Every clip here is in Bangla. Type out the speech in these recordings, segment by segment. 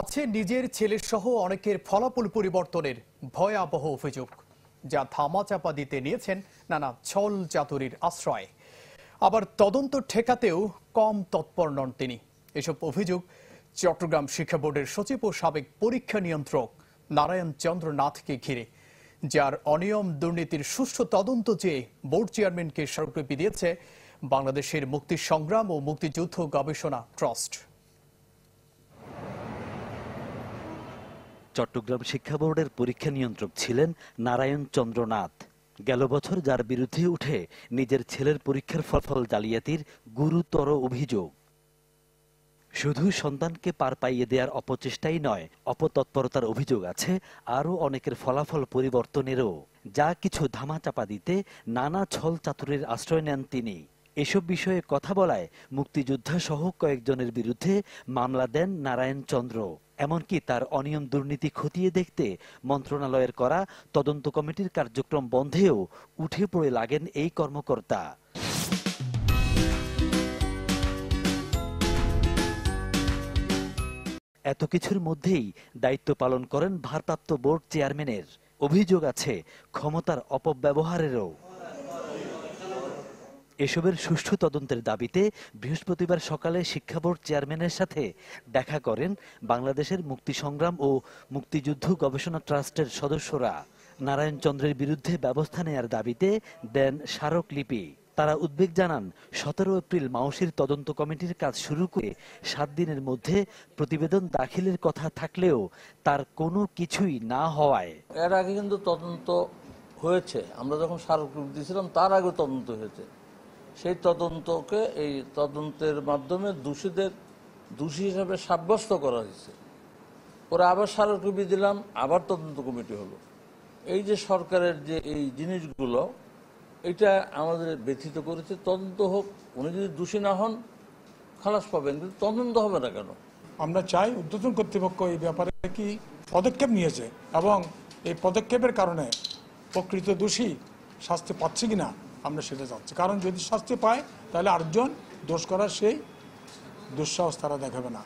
আছে নিজের ছেলে সহ অনেকের ফলাফল পরিবর্তনের ভয়াবহ অভিযোগ, যা ধামাচাপা দিতে নিয়েছেন নানা ছল চাতুরীর আশ্রয়। আবার তদন্ত ঠেকাতেও কম তৎপর নন তিনি। এসব অভিযোগ চট্টগ্রাম শিক্ষা বোর্ডের সচিব ও সাবেক পরীক্ষা নিয়ন্ত্রক নারায়ণ চন্দ্র নাথকে ঘিরে, যার অনিয়ম দুর্নীতির সুষ্ঠু তদন্ত চেয়ে বোর্ড চেয়ারম্যানকে স্মারকলিপি দিয়েছে বাংলাদেশের মুক্তি সংগ্রাম ও মুক্তিযুদ্ধ গবেষণা ট্রাস্ট। চট্টগ্রাম শিক্ষা বোর্ডের পরীক্ষা নিয়ন্ত্রক ছিলেন নারায়ণ চন্দ্র নাথ। গেল বছর যার বিরুদ্ধে উঠে নিজের ছেলের পরীক্ষার ফলাফল জালিয়াতির গুরুতর অভিযোগ। শুধু সন্তানকে পার পাইয়ে দেওয়ার অপচেষ্টাই নয়, অপতৎপরতার অভিযোগ আছে আরও অনেকের ফলাফল পরিবর্তনেরও। যা কিছু ধামাচাপা দিতে নানা ছল চাতুরীর আশ্রয় নেন তিনি। এসব বিষয়ে কথা বলায় মুক্তিযোদ্ধা সহ কয়েকজনের বিরুদ্ধে মামলা দেন নারায়ণ চন্দ্র। এমনকি তার অনিয়ম দুর্নীতি খতিয়ে দেখতে মন্ত্রণালয়ের করা তদন্ত কমিটির কার্যক্রম বন্ধেও উঠে পড়ে লাগেন এই কর্মকর্তা। এত কিছুর মধ্যেই দায়িত্ব পালন করেন ভারপ্রাপ্ত বোর্ড চেয়ারম্যানের। অভিযোগ আছে ক্ষমতার অপব্যবহারেরও। এসবের সুষ্ঠু তদন্তের দাবিতে বৃহস্পতিবার সকালে শিক্ষা বোর্ড চেয়ারম্যানের সাথে দেখা করেন বাংলাদেশের মুক্তি সংগ্রাম ও মুক্তিযুদ্ধ গবেষণা ট্রাস্টের সদস্যরা। নারায়ণ চন্দ্রের বিরুদ্ধে ব্যবস্থা নেয়ার দাবিতে দেন স্মারকলিপি। তারা উদ্বেগ জানান 17 এপ্রিল মাওশির তদন্ত কমিটির কাজ শুরু করে 7 দিনের মধ্যে প্রতিবেদন দাখিলের কথা থাকলেও তার কোনো কিছুই না হওয়ায়। এর আগে কিন্তু তদন্ত হয়েছে, আমরা যখন স্মারকলিপি দিয়েছিলাম তার আগে তদন্ত হয়েছে। সেই তদন্তকে এই তদন্তের মাধ্যমে দোষীদের দোষী হিসাবে সাব্যস্ত করা হয়েছে। পরে আবার স্মারকলিপি দিলাম, আবার তদন্ত কমিটি হলো। এই যে সরকারের যে এই জিনিসগুলো, এটা আমাদের ব্যথিত করেছে। তদন্ত হোক, উনি যদি দোষী না হন খালাস পাবেন, কিন্তু তদন্ত হবে না কেন? আমরা চাই ঊর্ধ্বতন কর্তৃপক্ষ এই ব্যাপারে কি পদক্ষেপ নিয়েছে এবং এই পদক্ষেপের কারণে প্রকৃত দোষী শাস্তি পাচ্ছে কিনা আমরা সেটা চাচ্ছি। কারণ যদি শাস্তি পায় তাহলে আরেকজন দোষ করার সেই দুঃসাহস তারা দেখাবে না।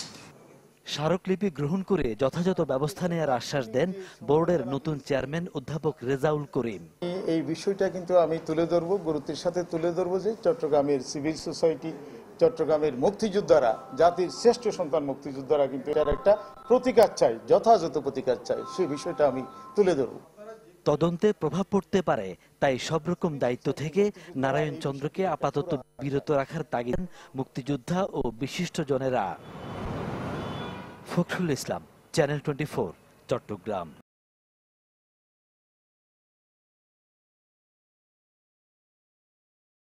স্মারকলিপি গ্রহণ করে যথাযথ ব্যবস্থা নেওয়ার আশ্বাস দেন বোর্ডের নতুন চেয়ারম্যান অধ্যাপক রেজাউল করিম। এই বিষয়টা কিন্তু আমি তুলে ধরবো, গুরুত্বের সাথে তুলে ধরবো যে চট্টগ্রামের সিভিল সোসাইটি, চট্টগ্রামের মুক্তিযোদ্ধারা, জাতির শ্রেষ্ঠ সন্তান মুক্তিযোদ্ধারা কিন্তু এটার একটা প্রতিকার চাই, যথাযথ প্রতিকার চাই, সেই বিষয়টা আমি তুলে ধরবো। তদন্তে প্রভাব পড়তে পারে, তাই সব রকম দায়িত্ব থেকে নারায়ণ চন্দ্রকে আপাতত বিরত রাখার তাগিদ মুক্তিযোদ্ধা ও বিশিষ্টজনেরা। ফখরুল ইসলাম, চ্যানেল 24, চট্টগ্রাম।